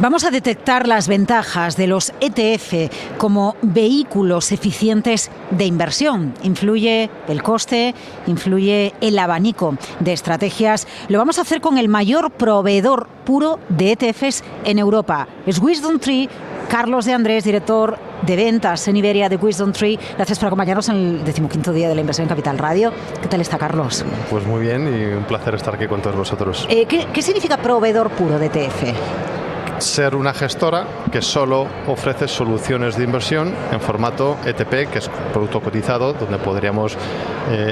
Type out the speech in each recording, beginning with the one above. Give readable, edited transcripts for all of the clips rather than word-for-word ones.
Vamos a detectar las ventajas de los ETF como vehículos eficientes de inversión. Influye el coste, influye el abanico de estrategias. Lo vamos a hacer con el mayor proveedor puro de ETFs en Europa. Es WisdomTree. Carlos de Andrés, director de ventas en Iberia de WisdomTree. Gracias por acompañarnos en el 15º día de la inversión en Capital Radio. ¿Qué tal está, Carlos? Pues muy bien y un placer estar aquí con todos vosotros. ¿Qué significa proveedor puro de ETF? Ser una gestora que solo ofrece soluciones de inversión en formato ETP, que es producto cotizado, donde podríamos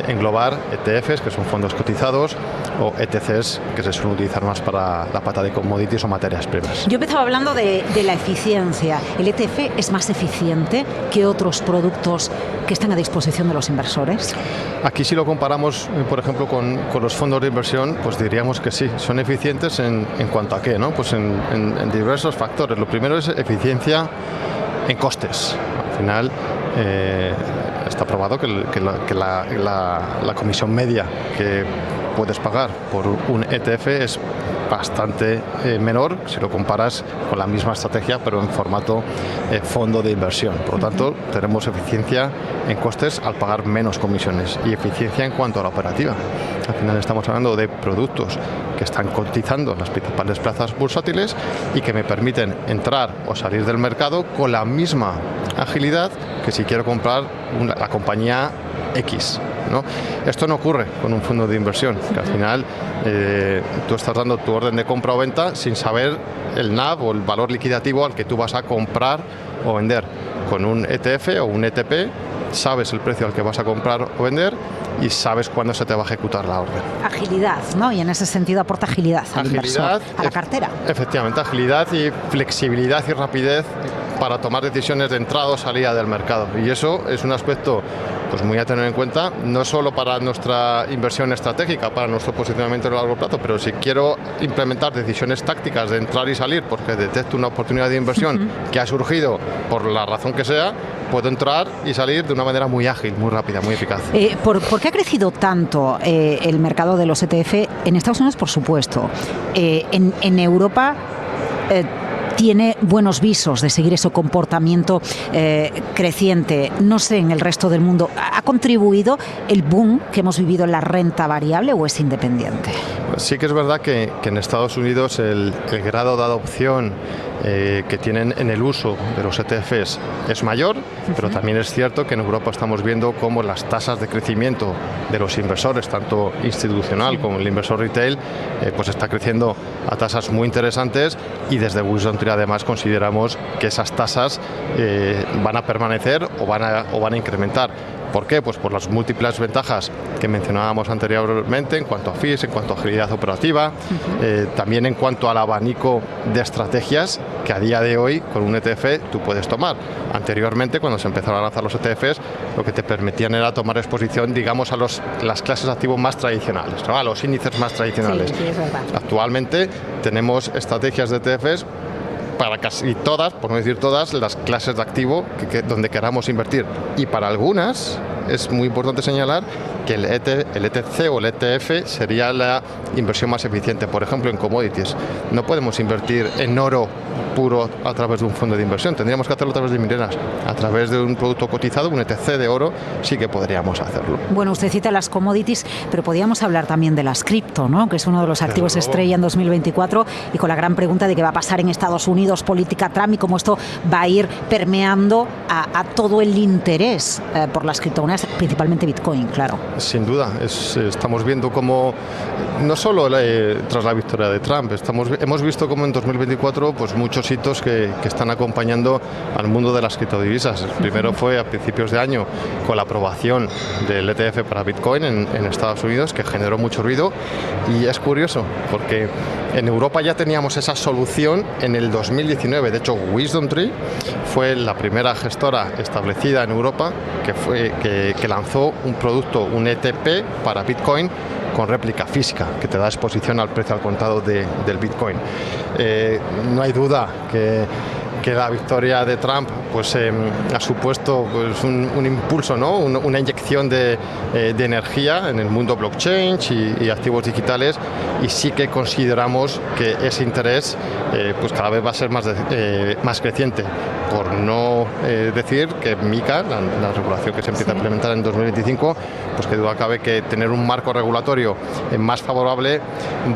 englobar ETFs, que son fondos cotizados, o ETCs, que se suelen utilizar más para la pata de commodities o materias primas. Yo empezaba hablando de la eficiencia. ¿El ETF es más eficiente que otros productos que están a disposición de los inversores? Aquí, si lo comparamos, por ejemplo, con los fondos de inversión, pues diríamos que sí, son eficientes en cuanto a qué, ¿no? Pues en diversos factores. Lo primero es eficiencia en costes. Al final está probado que la comisión media que puedes pagar por un ETF es bastante menor si lo comparas con la misma estrategia, pero en formato fondo de inversión. Por lo tanto, tenemos eficiencia en costes al pagar menos comisiones y eficiencia en cuanto a la operativa. Al final estamos hablando de productos que están cotizando en las principales plazas bursátiles y que me permiten entrar o salir del mercado con la misma agilidad que si quiero comprar la compañía X, ¿no? Esto no ocurre con un fondo de inversión, que al final tú estás dando tu orden de compra o venta sin saber el NAV o el valor liquidativo al que tú vas a comprar o vender. Con un ETF o un ETP sabes el precio al que vas a comprar o vender y sabes cuándo se te va a ejecutar la orden. Agilidad, ¿no? Y en ese sentido aporta agilidad al inversor, a la cartera. Efectivamente, agilidad y flexibilidad y rapidez para tomar decisiones de entrada o salida del mercado. Y eso es un aspecto pues muy a tener en cuenta, no solo para nuestra inversión estratégica, para nuestro posicionamiento a largo plazo, pero si quiero implementar decisiones tácticas de entrar y salir porque detecto una oportunidad de inversión que ha surgido por la razón que sea, puedo entrar y salir de una manera muy ágil, muy rápida, muy eficaz. ¿Por qué ha crecido tanto el mercado de los ETF? En Estados Unidos, por supuesto. En Europa tiene buenos visos de seguir ese comportamiento creciente. No sé, en el resto del mundo, ¿ha contribuido el boom que hemos vivido en la renta variable o es independiente? Sí que es verdad que en Estados Unidos el grado de adopción que tienen en el uso de los ETFs es mayor, pero también es cierto que en Europa estamos viendo cómo las tasas de crecimiento de los inversores, tanto institucional como el inversor retail, pues está creciendo a tasas muy interesantes y desde WisdomTree además consideramos que esas tasas van a permanecer o van a incrementar. ¿Por qué? Pues por las múltiples ventajas que mencionábamos anteriormente en cuanto a fees, en cuanto a agilidad operativa, también en cuanto al abanico de estrategias que a día de hoy con un ETF tú puedes tomar. Anteriormente, cuando se empezaron a lanzar los ETFs, lo que te permitían era tomar exposición, digamos, a las clases de activos más tradicionales, ¿no? A los índices más tradicionales. Sí, es verdad. Actualmente tenemos estrategias de ETFs para casi todas, por no decir todas, las clases de activo donde queramos invertir. Y para algunas es muy importante señalar que el ETC o el ETF sería la inversión más eficiente. Por ejemplo, en commodities. No podemos invertir en oro puro a través de un fondo de inversión. Tendríamos que hacerlo a través de mineras. A través de un producto cotizado, un ETC de oro, sí que podríamos hacerlo. Bueno, usted cita las commodities, pero podríamos hablar también de las cripto, ¿no? Que es uno de los activos estrella en 2024 y con la gran pregunta de qué va a pasar en Estados Unidos, política Trump y cómo esto va a ir permeando a todo el interés por las criptomonedas, principalmente Bitcoin, claro. Sin duda, estamos viendo cómo, no solo tras la victoria de Trump, hemos visto cómo en 2024 pues muchos hitos que están acompañando al mundo de las criptodivisas. El primero fue a principios de año con la aprobación del ETF para Bitcoin en Estados Unidos, que generó mucho ruido, y es curioso porque en Europa ya teníamos esa solución en el 2019. De hecho, WisdomTree fue la primera gestora establecida en Europa que lanzó un producto, un ETP para Bitcoin con réplica física, que te da exposición al precio al contado del Bitcoin. No hay duda que la victoria de Trump pues ha supuesto pues un impulso, ¿no? Una inyección de energía en el mundo blockchain y activos digitales y sí que consideramos que ese interés pues cada vez va a ser más creciente, por no decir que MiCA, la regulación que se empieza a implementar en 2025, pues que duda cabe que tener un marco regulatorio más favorable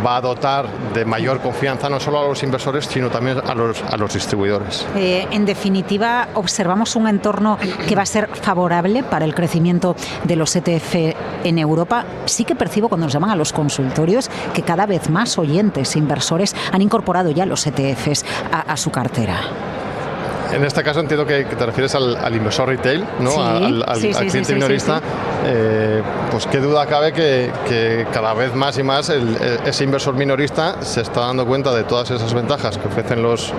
va a dotar de mayor confianza no solo a los inversores, sino también a los distribuidores. En definitiva, observamos un entorno que va a ser favorable para el crecimiento de los ETF en Europa. Sí que percibo cuando nos llaman a los consultorios que cada vez más oyentes e inversores han incorporado ya los ETFs a su cartera. En este caso entiendo que te refieres al inversor retail, ¿no? Sí, al cliente minorista. Pues qué duda cabe que cada vez más y más ese inversor minorista se está dando cuenta de todas esas ventajas que ofrecen los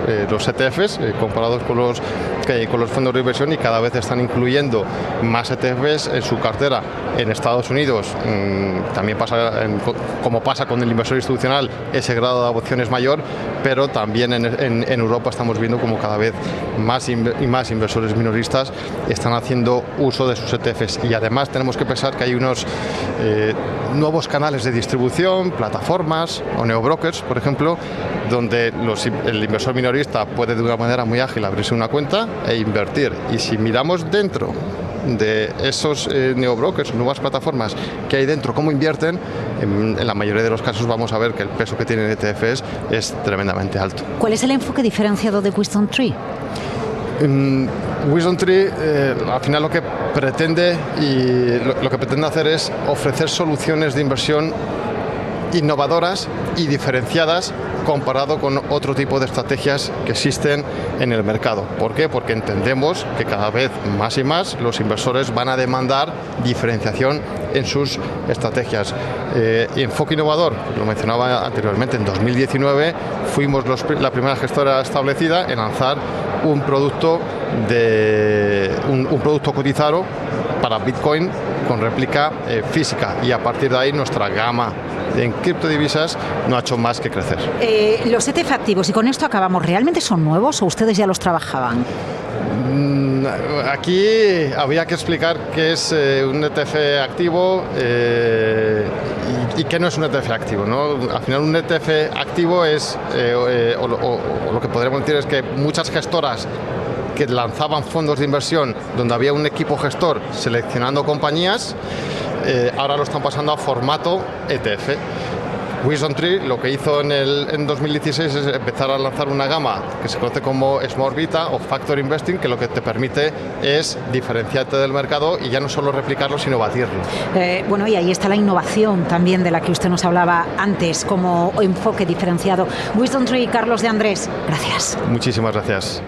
ETFs comparados con los fondos de inversión, y cada vez están incluyendo más ETFs en su cartera. En Estados Unidos también pasa, como pasa con el inversor institucional, ese grado de adopción es mayor, pero también en Europa estamos viendo como cada vez más y más inversores minoristas están haciendo uso de sus ETFs, y además tenemos que pensar que hay unos nuevos canales de distribución, plataformas o neobrokers, por ejemplo, donde el inversor minorista puede de una manera muy ágil abrirse una cuenta e invertir. Y si miramos dentro de esos neobrokers, nuevas plataformas que hay dentro, cómo invierten, en la mayoría de los casos vamos a ver que el peso que tienen ETFs es tremendamente alto. ¿Cuál es el enfoque diferenciado de WisdomTree? WisdomTree al final lo que pretende hacer es ofrecer soluciones de inversión innovadoras y diferenciadas comparado con otro tipo de estrategias que existen en el mercado. ¿Por qué? Porque entendemos que cada vez más y más los inversores van a demandar diferenciación en sus estrategias. Enfoque innovador, lo mencionaba anteriormente, en 2019 fuimos la primera gestora establecida en lanzar un producto cotizado para Bitcoin con réplica física, y a partir de ahí nuestra gama en criptodivisas no ha hecho más que crecer. Los ETF activos, y con esto acabamos, ¿realmente son nuevos o ustedes ya los trabajaban? Aquí habría que explicar qué es un ETF activo y qué no es un ETF activo, ¿no? Al final un ETF activo es, o lo que podríamos decir es que muchas gestoras que lanzaban fondos de inversión donde había un equipo gestor seleccionando compañías, ahora lo están pasando a formato ETF. WisdomTree lo que hizo en 2016 es empezar a lanzar una gama que se conoce como Small Beta o Factor Investing, que lo que te permite es diferenciarte del mercado y ya no solo replicarlo, sino batirlo. Bueno, y ahí está la innovación también de la que usted nos hablaba antes como enfoque diferenciado. WisdomTree, Carlos de Andrés, gracias. Muchísimas gracias.